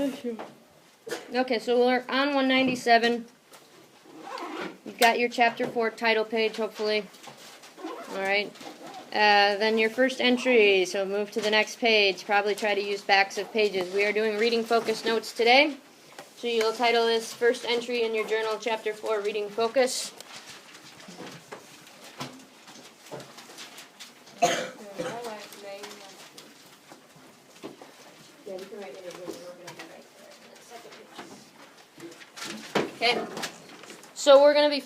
Okay, so we're on 197. You've got your chapter 4 title page, hopefully. Alright. Then your first entry, so move to the next page. Probably try to use backs of pages. We are doing reading focus notes today. So you'll title this first entry in your journal, chapter 4, reading focus. Okay, so we're going to be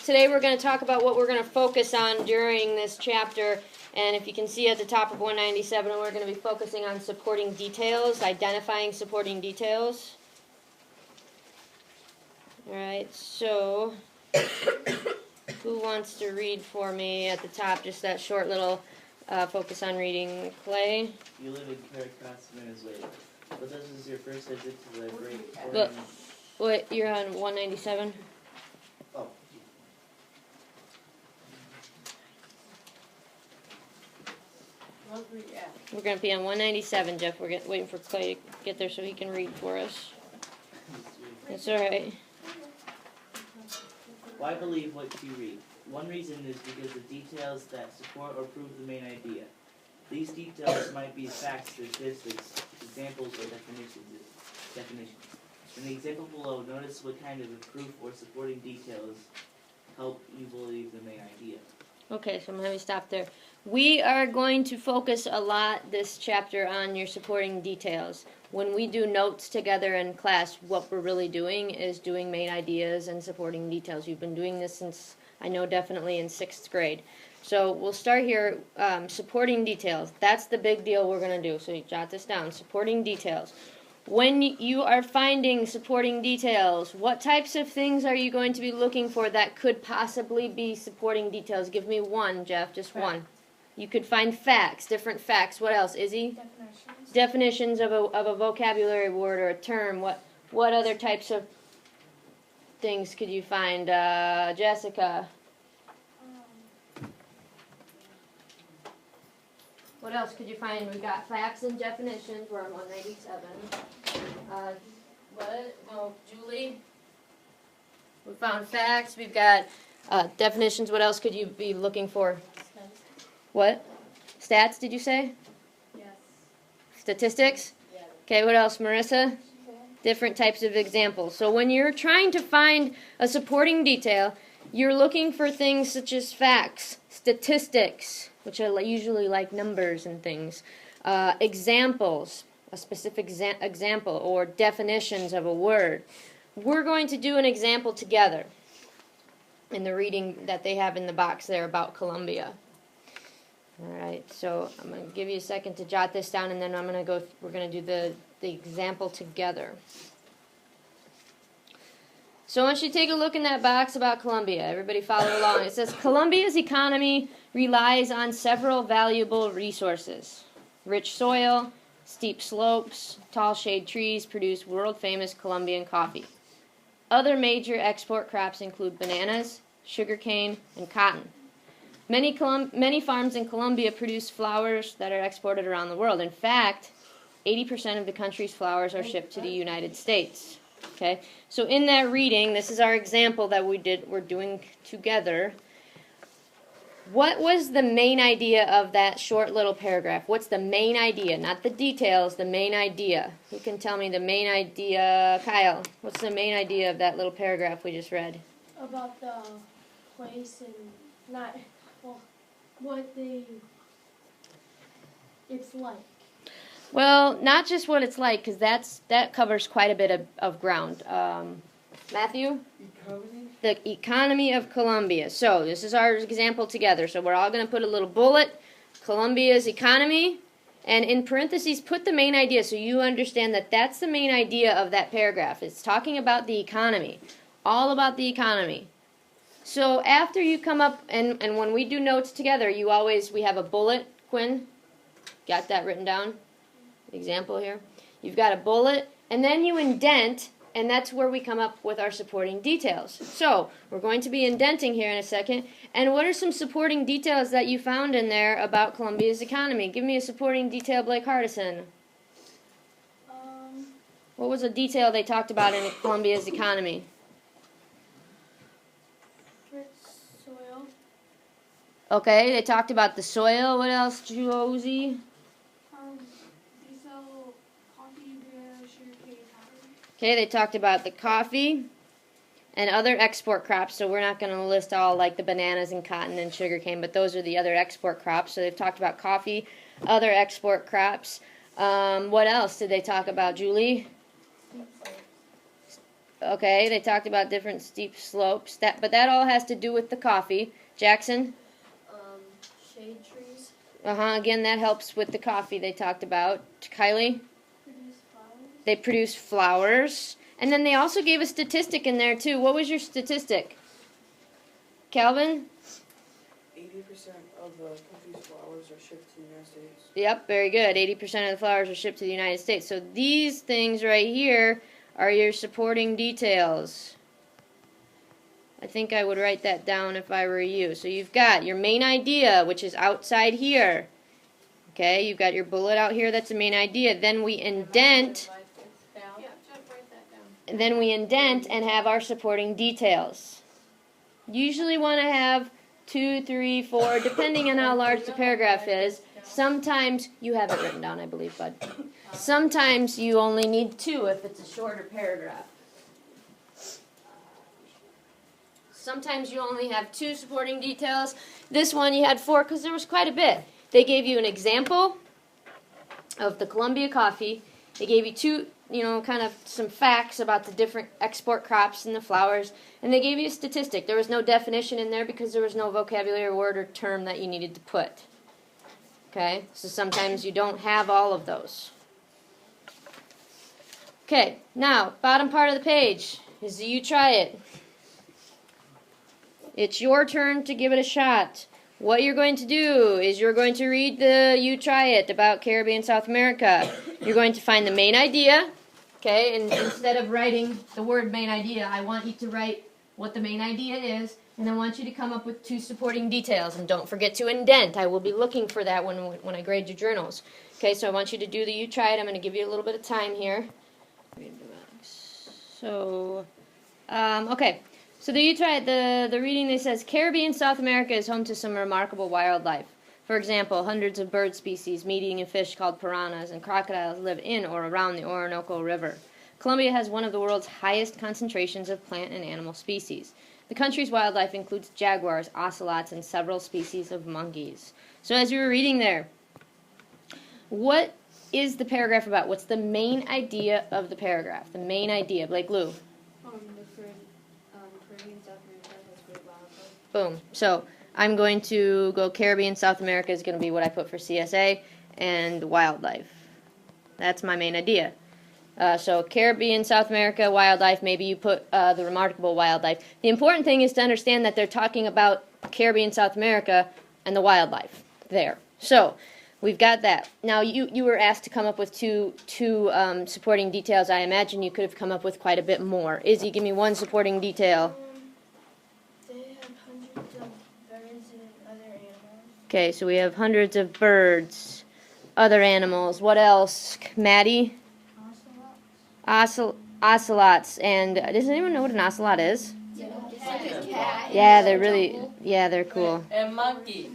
today we're going to talk about what we're going to focus on during this chapter, and if you can see at the top of 197, we're going to be focusing on supporting details, identifying supporting details. Alright, so who wants to read for me at the top, just that short little focus on reading? Clay? You live in Caracas, Venezuela. But this is your first visit to the great Look. What, you're on 197? Oh. We're going to be on 197, Jeff. We're waiting for Clay to get there so he can read for us. That's all right. Why believe what you read? One reason is because the details that support or prove the main idea. These details might be facts, statistics, examples, or definitions. In the example below, notice what kind of proof or supporting details help you believe the main idea. Okay, so I'm going to stop there. We are going to focus a lot this chapter on your supporting details. When we do notes together in class, what we're really doing is doing main ideas and supporting details. You've been doing this since, I know, definitely in 6th grade. So we'll start here, supporting details. That's the big deal we're going to do, so you jot this down, supporting details. When you are finding supporting details, what types of things are you going to be looking for that could possibly be supporting details? Give me one, Jeff, just one. You could find facts, different facts. What else, Izzy? Definitions of a vocabulary word or a term. What other types of things could you find, Jessica? What else could you find? We got facts and definitions. We're on 197. Julie? We found facts. We've got definitions. What else could you be looking for? What? Stats, did you say? Yes. Statistics? Yes. Okay, what else, Marissa? Different types of examples. So when you're trying to find a supporting detail, you're looking for things such as facts, statistics, which are usually like numbers and things, examples, a specific example, or definitions of a word. We're going to do an example together in the reading that they have in the box there about Colombia. All right, so I'm going to give you a second to jot this down, and then we're going to do the example together. So I want you to take a look in that box about Colombia. Everybody follow along. It says, Colombia's economy relies on several valuable resources. Rich soil, steep slopes, tall shade trees produce world-famous Colombian coffee. Other major export crops include bananas, sugarcane, and cotton. Many farms in Colombia produce flowers that are exported around the world. In fact, 80% of the country's flowers are shipped to the United States. Okay, so in that reading, this is our example that we're doing together. What was the main idea of that short little paragraph? What's the main idea? Not the details, the main idea. Who can tell me the main idea? Kyle, what's the main idea of that little paragraph we just read? About the place and it's like. Well, not just what it's like, because that covers quite a bit of ground. Matthew? Economy? The economy of Colombia. So this is our example together. So we're all going to put a little bullet, Colombia's economy, and in parentheses put the main idea so you understand that that's the main idea of that paragraph. It's talking about the economy, all about the economy. So after you come up, and when we do notes together, we have a bullet. Quinn, got that written down? Example here. You've got a bullet, and then you indent, and that's where we come up with our supporting details. So we're going to be indenting here in a second. And what are some supporting details that you found in there about Colombia's economy? Give me a supporting detail, Blake Hardison. What was a detail they talked about in Colombia's economy? Rich soil. Okay, they talked about the soil. What else, Josie? They sell coffee, beer, sugarcane, cotton. Okay, they talked about the coffee and other export crops. So we're not going to list all like the bananas and cotton and sugarcane, but those are the other export crops. So they've talked about coffee, other export crops. What else did they talk about, Julie? Okay, they talked about different steep slopes. But that all has to do with the coffee. Jackson? Shade trees. Again, that helps with the coffee they talked about. Kylie? Produce flowers. They produce flowers. And then they also gave a statistic in there, too. What was your statistic? Calvin? 80% of the country's flowers are shipped to the United States. Yep, very good. 80% of the flowers are shipped to the United States. So these things right here are your supporting details. I think I would write that down if I were you. So you've got your main idea, which is outside here. Okay, you've got your bullet out here, that's the main idea. Then we indent. Yeah, just write that down. And then we indent and have our supporting details. Usually want to have 2, 3, 4, depending on how large the paragraph is. Sometimes you have it written down, I believe, bud. Sometimes you only need 2 if it's a shorter paragraph. Sometimes you only have 2 supporting details. This one you had 4 because there was quite a bit. They gave you an example of the Colombia coffee. They gave you 2, kind of some facts about the different export crops and the flowers. And they gave you a statistic. There was no definition in there because there was no vocabulary word or term that you needed to put. Okay, so sometimes you don't have all of those. Okay, now, bottom part of the page is the You Try It. It's your turn to give it a shot. What you're going to do is you're going to read the You Try It about Caribbean South America. You're going to find the main idea, okay, and instead of writing the word main idea, I want you to write what the main idea is, and I want you to come up with 2 supporting details. And don't forget to indent. I will be looking for that when I grade your journals. Okay, so I want you to do the You Try It. I'm going to give you a little bit of time here. So, okay. So the You Try It, the reading that says, Caribbean South America is home to some remarkable wildlife. For example, hundreds of bird species, meat-eating fish called piranhas, and crocodiles live in or around the Orinoco River. Colombia has one of the world's highest concentrations of plant and animal species. The country's wildlife includes jaguars, ocelots, and several species of monkeys. So as you were reading there, what is the paragraph about? What's the main idea of the paragraph? The main idea. Blake Lou. Caribbean South America has great wildlife. Boom. So I'm going to go Caribbean South America is going to be what I put for CSA, and wildlife. That's my main idea. So Caribbean South America wildlife, maybe you put the remarkable wildlife. The important thing is to understand that they're talking about Caribbean South America and the wildlife there. So we've got that. Now you were asked to come up with two supporting details. I imagine you could have come up with quite a bit more. Izzy, give me one supporting detail. They have hundreds of birds and other animals. Okay, so we have hundreds of birds, other animals. What else? Maddie? Ocelots. And does anyone know what an ocelot is? Yeah, they're really, they're cool. And monkey.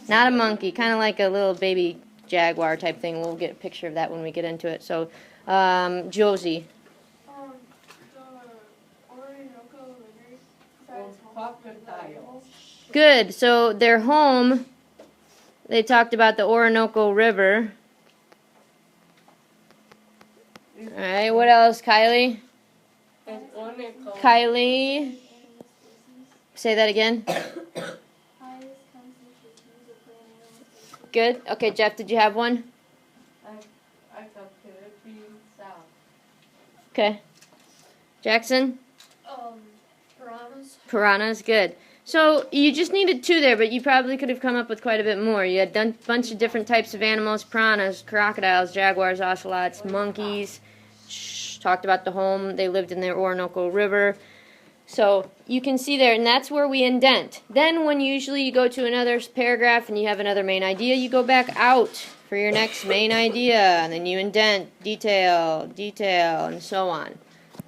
Not a monkey, kind of like a little baby jaguar type thing. We'll get a picture of that when we get into it. So, Josie. The Orinoco River. Crocodile. Good. So their home, they talked about the Orinoco River. All right, what else, Kylie? And Orinoco. Kylie, say that again. Highest concentrations of plant animals. Good. Okay, Jeff, did you have one? I got Caribbean South. Okay. Jackson? Piranhas. Piranhas, good. So you just needed two there, but you probably could have come up with quite a bit more. You had done a bunch of different types of animals: piranhas, crocodiles, jaguars, ocelots, monkeys. Talked about the home. They lived in the Orinoco River. So you can see there, and that's where we indent. Then when usually you go to another paragraph and you have another main idea, you go back out for your next main idea, and then you indent, detail, and so on.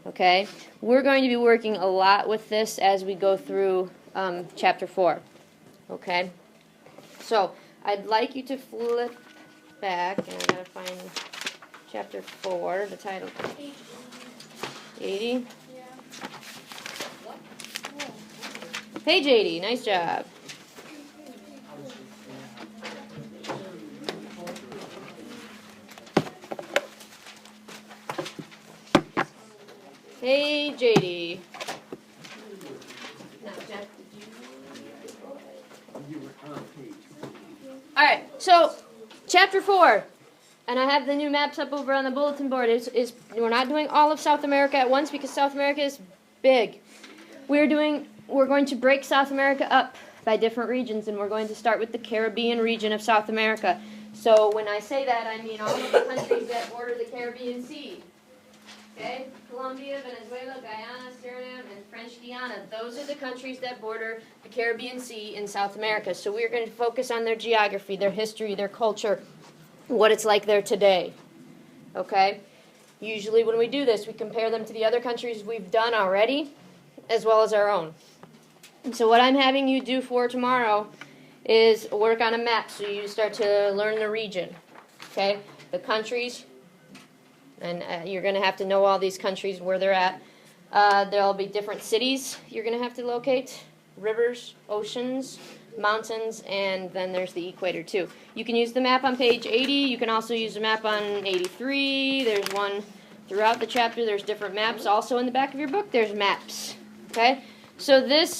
Okay? We're going to be working a lot with this as we go through chapter 4. Okay? So, I'd like you to flip back, and I gotta find chapter 4, the title. 80? Yeah. Page 80, nice job. Page 80. Alright, so chapter 4. And I have the new maps up over on the bulletin board. We're not doing all of South America at once because South America is big. We're going to break South America up by different regions, and we're going to start with the Caribbean region of South America. So when I say that, I mean all of the countries that border the Caribbean Sea. Okay? Colombia, Venezuela, Guyana, Suriname, and French Guiana. Those are the countries that border the Caribbean Sea in South America. So we're going to focus on their geography, their history, their culture, what it's like there today. Okay? Usually when we do this, we compare them to the other countries we've done already, as well as our own. And so what I'm having you do for tomorrow is work on a map so you start to learn the region. Okay? The countries, and you're going to have to know all these countries where they're at. There'll be different cities you're going to have to locate, rivers, oceans, mountains, and then there's the equator too. You can use the map on page 80. You can also use the map on 83. There's one throughout the chapter. There's different maps. Also in the back of your book, there's maps. Okay? So this